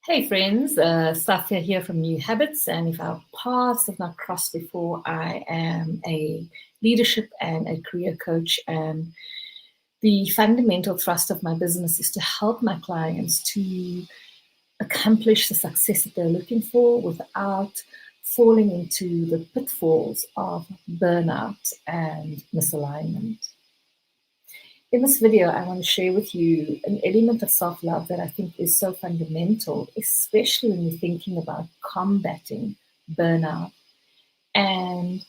Hey friends, Safia here from New Habits, and if our paths have not crossed before, I am a leadership and a career coach, and the fundamental thrust of my business is to help my clients to accomplish the success that they're looking for without falling into the pitfalls of burnout and misalignment. In this video, I want to share with you an element of self-love that I think is so fundamental, especially when you're thinking about combating burnout. And,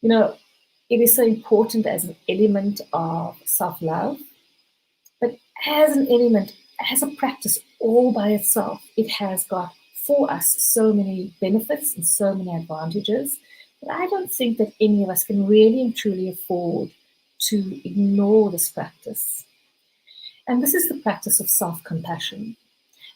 it is so important as an element of self-love, but as an element, as a practice all by itself, it has got for us so many benefits and so many advantages that I don't think that any of us can really and truly afford to ignore this practice. And this is the practice of self-compassion.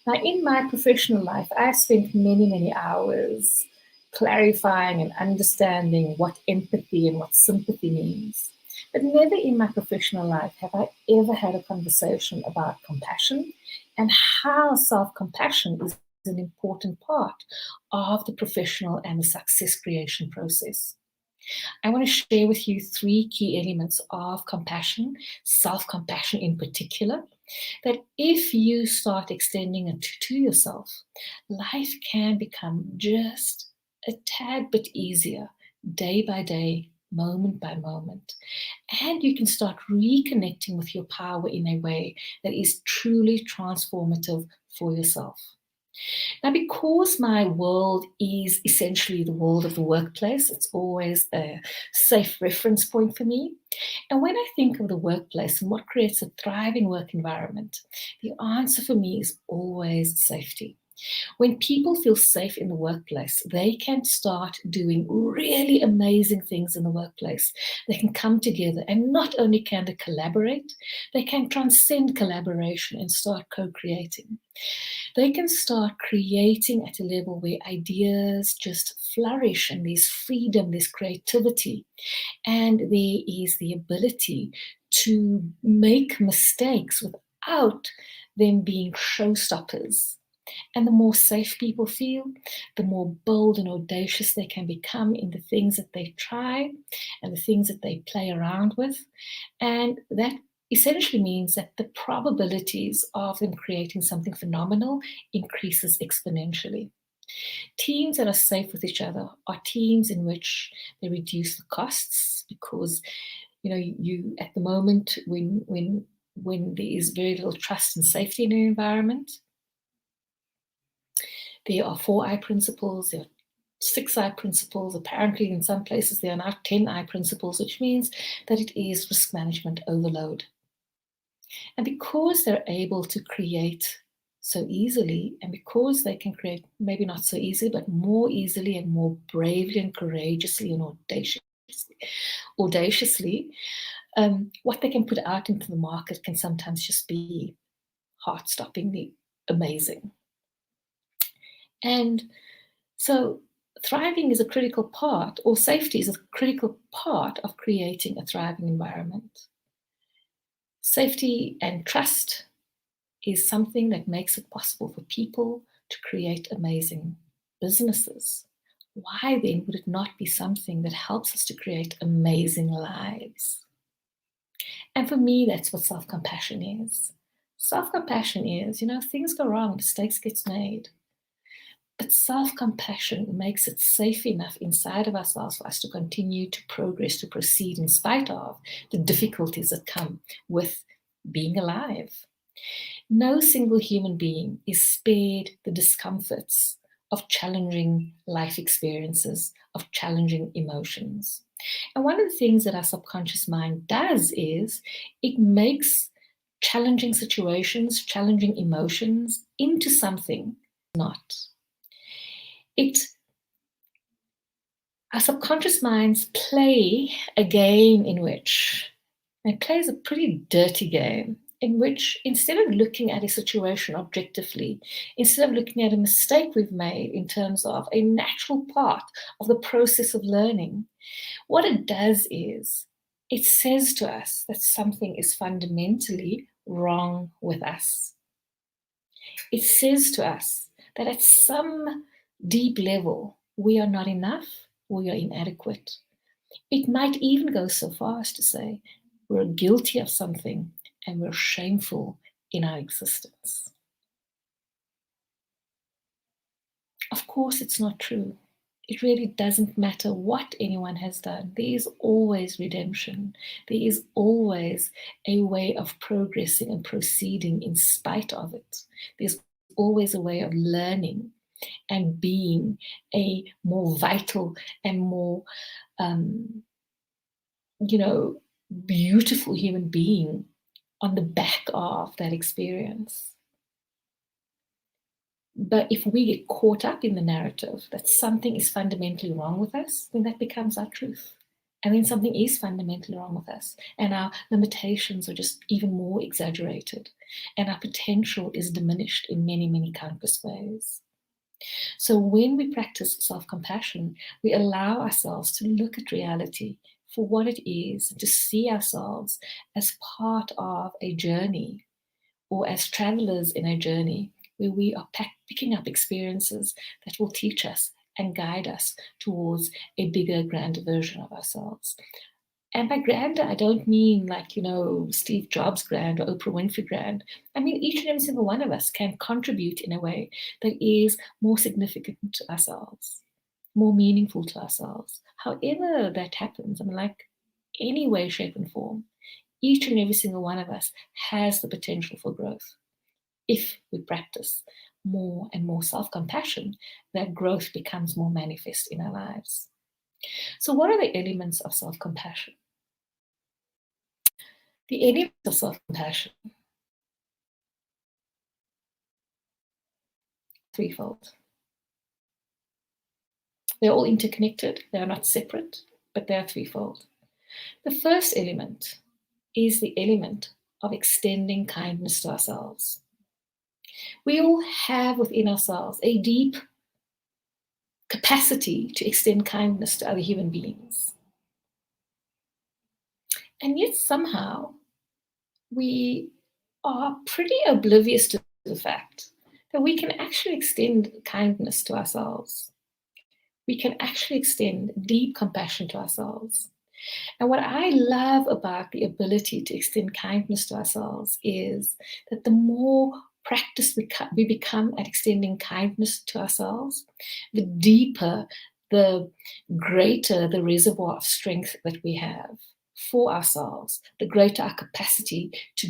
Now, in my professional life, I've spent many, many hours clarifying and understanding what empathy and what sympathy means. But never in my professional life have I ever had a conversation about compassion and how self-compassion is an important part of the professional and the success creation process. I want to share with you 3 key elements of compassion, self-compassion in particular, that if you start extending it to yourself, life can become just a tad bit easier day by day, moment by moment. And you can start reconnecting with your power in a way that is truly transformative for yourself. Now, because my world is essentially the world of the workplace, it's always a safe reference point for me. And when I think of the workplace and what creates a thriving work environment, the answer for me is always safety. When people feel safe in the workplace, they can start doing really amazing things in the workplace. They can come together, and not only can they collaborate, they can transcend collaboration and start co-creating. They can start creating at a level where ideas just flourish, and there's freedom, there's creativity, and there is the ability to make mistakes without them being showstoppers. And the more safe people feel, the more bold and audacious they can become in the things that they try and the things that they play around with. And that essentially means that the probabilities of them creating something phenomenal increases exponentially. Teams that are safe with each other are teams in which they reduce the costs, because you at the moment when there is very little trust and safety in an environment, there are 4I principles, there are 6I principles. Apparently, in some places, there are now 10I principles, which means that it is risk management overload. And because they're able to create so easily, and because they can create maybe not so easily, but more easily and more bravely and courageously and audaciously, what they can put out into the market can sometimes just be heart-stoppingly amazing. And so thriving is a critical part, or safety is a critical part of creating a thriving environment. Safety and trust is something that makes it possible for people to create amazing businesses. Why then would it not be something that helps us to create amazing lives? And for me, that's what self-compassion is. Self-compassion is, things go wrong, mistakes get made. But self-compassion makes it safe enough inside of ourselves for us to continue to progress, to proceed in spite of the difficulties that come with being alive. No single human being is spared the discomforts of challenging life experiences, of challenging emotions. And one of the things that our subconscious mind does is it makes challenging situations, challenging emotions into something not. Our subconscious minds play a game in which it plays a pretty dirty game, in which instead of looking at a situation objectively, instead of looking at a mistake we've made in terms of a natural part of the process of learning, what it does is it says to us that something is fundamentally wrong with us. It says to us that at some deep level, we are not enough, we are inadequate. It might even go so far as to say we're guilty of something and we're shameful in our existence. Of course, it's not true. It really doesn't matter what anyone has done. There is always redemption. There is always a way of progressing and proceeding in spite of it. There's always a way of learning and being a more vital and more, beautiful human being on the back of that experience. But if we get caught up in the narrative that something is fundamentally wrong with us, then that becomes our truth. And then something is fundamentally wrong with us. And our limitations are just even more exaggerated. And our potential is diminished in many, many countless ways. So when we practice self-compassion, we allow ourselves to look at reality for what it is, to see ourselves as part of a journey or as travelers in a journey where we are picking up experiences that will teach us and guide us towards a bigger, grander version of ourselves. And by grander, I don't mean like, Steve Jobs grand or Oprah Winfrey grand. I mean, each and every single one of us can contribute in a way that is more significant to ourselves, more meaningful to ourselves. However that happens, like any way, shape, and form, each and every single one of us has the potential for growth. If we practice more and more self-compassion, that growth becomes more manifest in our lives. So what are the elements of self-compassion? The elements of self-compassion, threefold. They're all interconnected. They are not separate, but they are threefold. The first element is the element of extending kindness to ourselves. We all have within ourselves a deep capacity to extend kindness to other human beings. And yet somehow we are pretty oblivious to the fact that we can actually extend kindness to ourselves. We can actually extend deep compassion to ourselves. And what I love about the ability to extend kindness to ourselves is that the more practiced we become at extending kindness to ourselves, the deeper, the greater the reservoir of strength that we have for ourselves, the greater our capacity to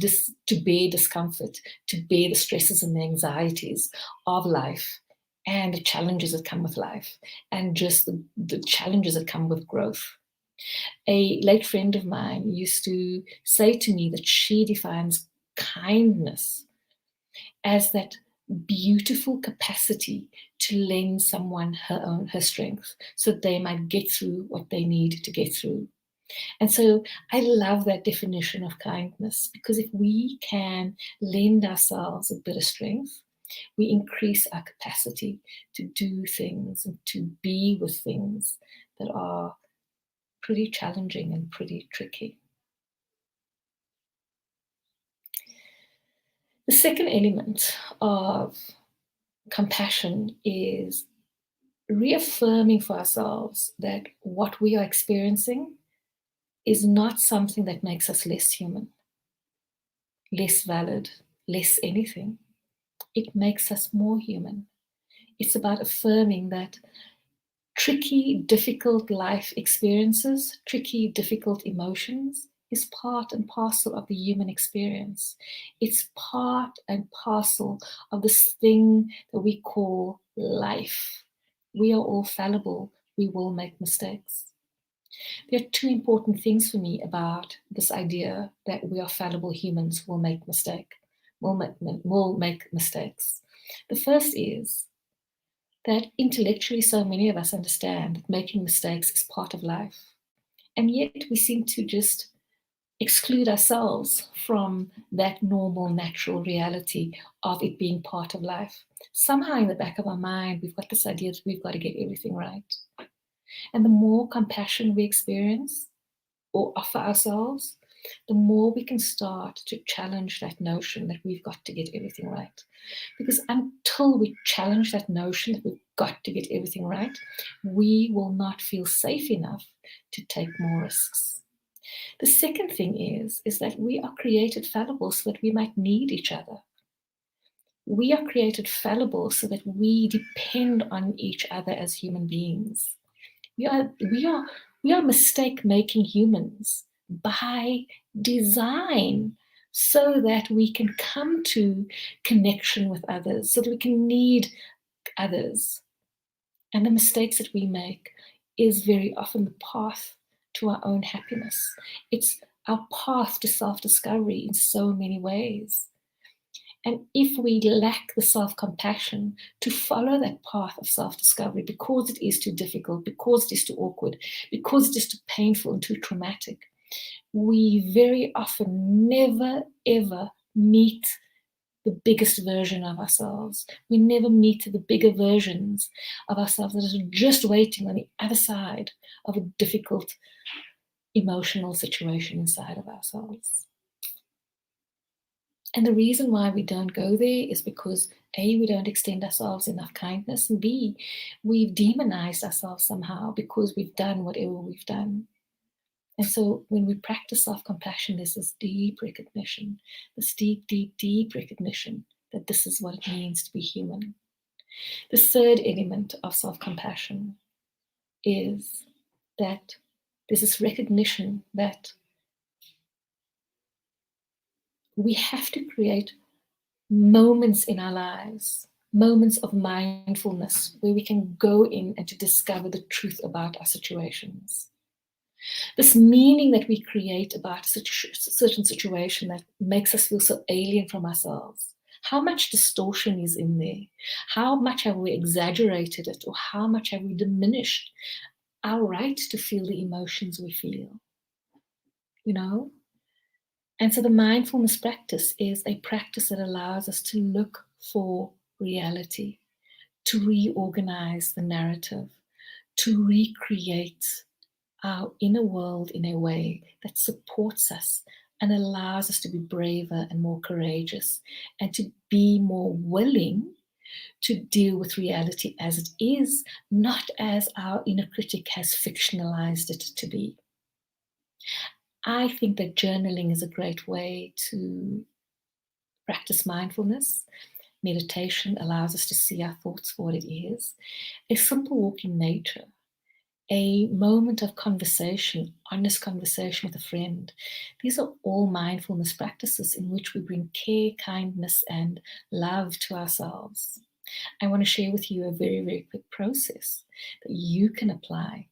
bear discomfort, to bear the stresses and the anxieties of life and the challenges that come with life, and just the challenges that come with growth. A late friend of mine used to say to me that she defines kindness as that beautiful capacity to lend someone her strength so that they might get through what they need to get through. And so I love that definition of kindness, because if we can lend ourselves a bit of strength, we increase our capacity to do things and to be with things that are pretty challenging and pretty tricky. The second element of compassion is reaffirming for ourselves that what we are experiencing is not something that makes us less human, less valid, less anything. It makes us more human. It's about affirming that tricky, difficult life experiences, tricky, difficult emotions is part and parcel of the human experience. It's part and parcel of this thing that we call life. We are all fallible. We will make mistakes. There are two important things for me about this idea that we are fallible humans will make mistakes. The first is that intellectually so many of us understand that making mistakes is part of life. And yet we seem to just exclude ourselves from that normal, natural reality of it being part of life. Somehow in the back of our mind, we've got this idea that we've got to get everything right. And the more compassion we experience or offer ourselves, the more we can start to challenge that notion that we've got to get everything right. Because until we challenge that notion that we've got to get everything right, we will not feel safe enough to take more risks. The second thing is that we are created fallible so that we might need each other. We are created fallible so that we depend on each other as human beings. We are mistake-making humans by design, so that we can come to connection with others, so that we can need others. And the mistakes that we make is very often the path to our own happiness. It's our path to self-discovery in so many ways. And if we lack the self-compassion to follow that path of self-discovery, because it is too difficult, because it is too awkward, because it is too painful and too traumatic, we very often never, ever meet the biggest version of ourselves. We never meet the bigger versions of ourselves that are just waiting on the other side of a difficult emotional situation inside of ourselves. And the reason why we don't go there is because A, we don't extend ourselves enough kindness, and B, we've demonized ourselves somehow because we've done whatever we've done. And so when we practice self-compassion, there's this deep recognition, this deep, deep, deep recognition that this is what it means to be human. The third element of self-compassion is that there's this recognition that we have to create moments in our lives, moments of mindfulness, where we can go in and to discover the truth about our situations. This meaning that we create about a certain situation that makes us feel so alien from ourselves. How much distortion is in there? How much have we exaggerated it, or how much have we diminished our right to feel the emotions we feel? You know? And so the mindfulness practice is a practice that allows us to look for reality, to reorganize the narrative, to recreate our inner world in a way that supports us and allows us to be braver and more courageous, and to be more willing to deal with reality as it is, not as our inner critic has fictionalized it to be. I think that journaling is a great way to practice mindfulness. Meditation allows us to see our thoughts for what it is. A simple walk in nature, a moment of conversation, honest conversation with a friend. These are all mindfulness practices in which we bring care, kindness, and love to ourselves. I want to share with you a very, very quick process that you can apply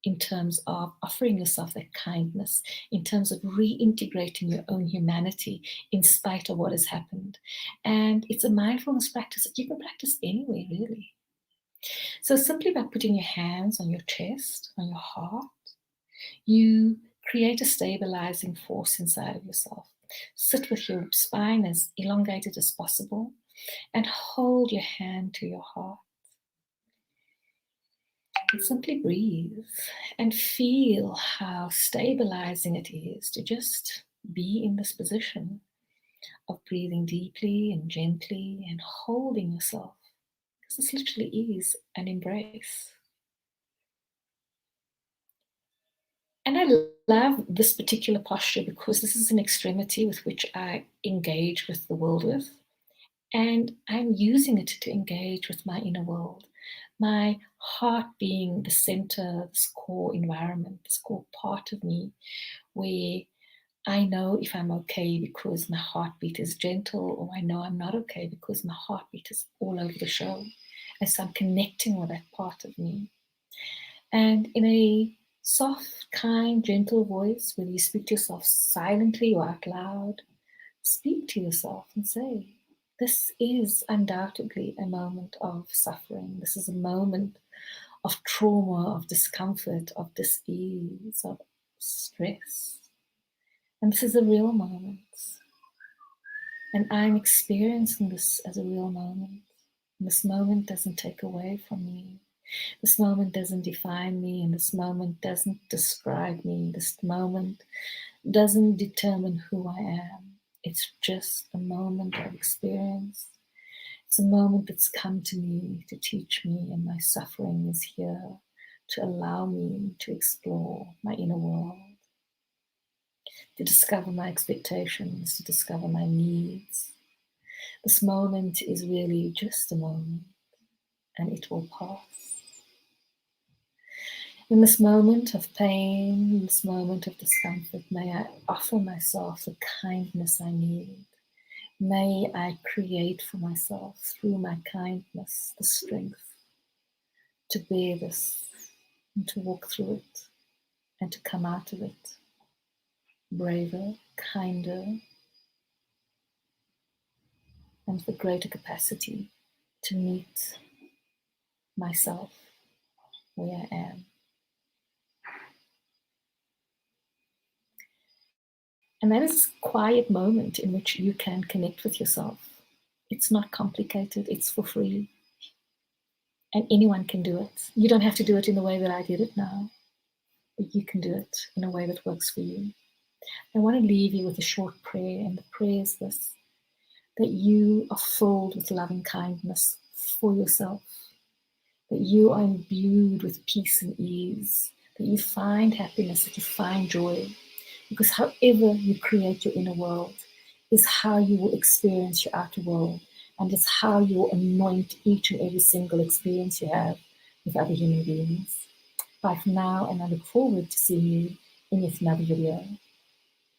in terms of offering yourself that kindness, in terms of reintegrating your own humanity in spite of what has happened. And it's a mindfulness practice that you can practice anywhere, really. So simply by putting your hands on your chest, on your heart, you create a stabilizing force inside of yourself. Sit with your spine as elongated as possible and hold your hand to your heart. And simply breathe and feel how stabilizing it is to just be in this position of breathing deeply and gently and holding yourself, because this literally is an embrace. And I love this particular posture because this is an extremity with which I engage with the world with. And I'm using it to engage with my inner world. My heart being the center, this core environment, this core part of me, where I know if I'm okay because my heartbeat is gentle, or I know I'm not okay because my heartbeat is all over the show. And so I'm connecting with that part of me. And in a soft, kind, gentle voice, whether you speak to yourself silently or out loud, speak to yourself and say, this is undoubtedly a moment of suffering. This is a moment of trauma, of discomfort, of dis-ease, of stress. And this is a real moment. And I'm experiencing this as a real moment. And this moment doesn't take away from me. This moment doesn't define me, and this moment doesn't describe me. This moment doesn't determine who I am. It's just a moment of experience. It's a moment that's come to me to teach me, and my suffering is here to allow me to explore my inner world, to discover my expectations, to discover my needs. This moment is really just a moment, and it will pass. In this moment of pain, in this moment of discomfort, may I offer myself the kindness I need. May I create for myself, through my kindness, the strength to bear this and to walk through it and to come out of it braver, kinder, and the greater capacity to meet myself where I am. And that is a quiet moment in which you can connect with yourself. It's not complicated, it's for free. And anyone can do it. You don't have to do it in the way that I did it now, but you can do it in a way that works for you. I want to leave you with a short prayer, and the prayer is this: that you are filled with loving kindness for yourself, that you are imbued with peace and ease, that you find happiness, that you find joy, because however you create your inner world is how you will experience your outer world, and it's how you will anoint each and every single experience you have with other human beings. Bye for now, and I look forward to seeing you in yet another video.